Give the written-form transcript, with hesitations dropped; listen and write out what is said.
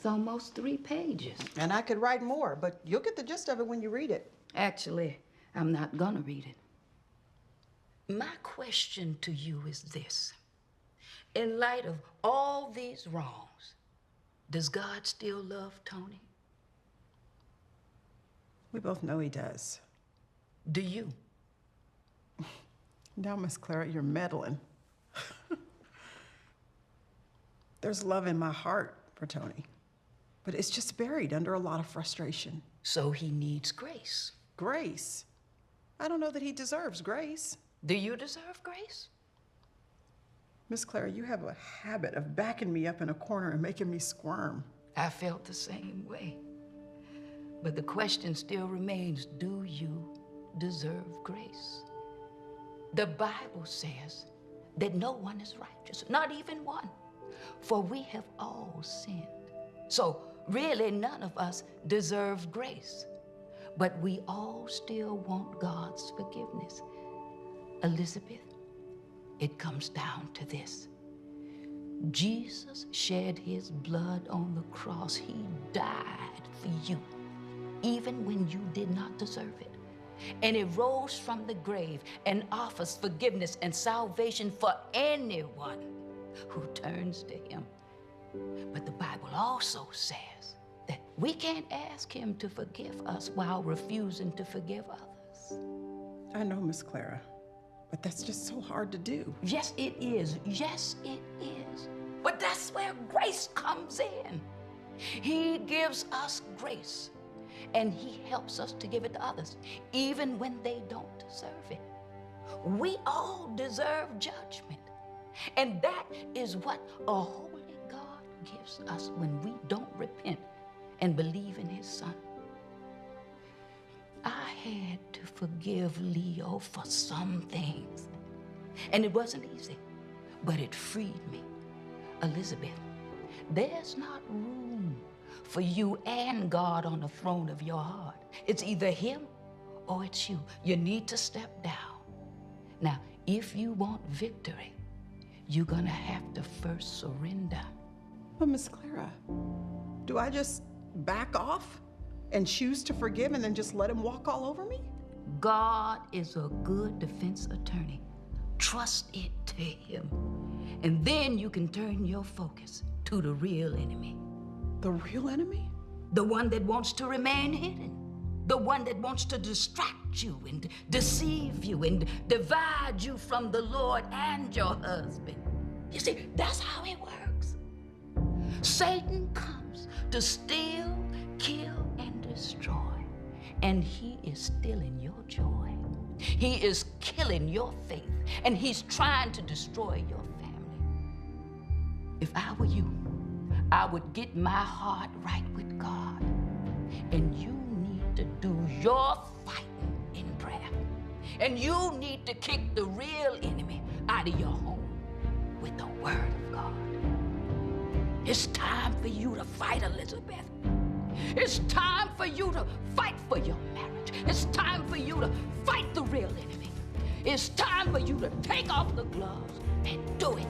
It's almost 3 pages. And I could write more, but you'll get the gist of it when you read it. Actually, I'm not gonna read it. My question to you is this. In light of all these wrongs, does God still love Tony? We both know he does. Do you? Now, Miss Clara, you're meddling. There's love in my heart for Tony, but it's just buried under a lot of frustration. So he needs grace. Grace? I don't know that he deserves grace. Do you deserve grace? Miss Clara, you have a habit of backing me up in a corner and making me squirm. I felt the same way. But the question still remains, do you deserve grace? The Bible says that no one is righteous, not even one, for we have all sinned. So really none of us deserve grace, but we all still want God's forgiveness. Elizabeth, it comes down to this. Jesus shed his blood on the cross. He died for you, even when you did not deserve it. And he rose from the grave and offers forgiveness and salvation for anyone who turns to him. But the Bible also says that we can't ask him to forgive us while refusing to forgive others. I know, Miss Clara, but that's just so hard to do. Yes, it is. Yes, it is. But that's where grace comes in. He gives us grace, and he helps us to give it to others, even when they don't deserve it. We all deserve judgment, and that is what a holy God gives us when we don't repent and believe in his Son. I had to forgive Leo for some things, and it wasn't easy, but it freed me. Elizabeth, there's not room for you and God on the throne of your heart. It's either him or it's you. You need to step down. Now, if you want victory, you're gonna have to first surrender. But Miss Clara, do I just back off and choose to forgive and then just let him walk all over me? God is a good defense attorney. Trust it to him. And then you can turn your focus to the real enemy. The real enemy? The one that wants to remain hidden. The one that wants to distract you and deceive you and divide you from the Lord and your husband. You see, that's how it works. Satan comes to steal, kill, and destroy. And he is stealing your joy. He is killing your faith. And he's trying to destroy your family. If I were you, I would get my heart right with God. And you need to do your fighting in prayer. And you need to kick the real enemy out of your home with the word of God. It's time for you to fight, Elizabeth. It's time for you to fight for your marriage. It's time for you to fight the real enemy. It's time for you to take off the gloves and do it.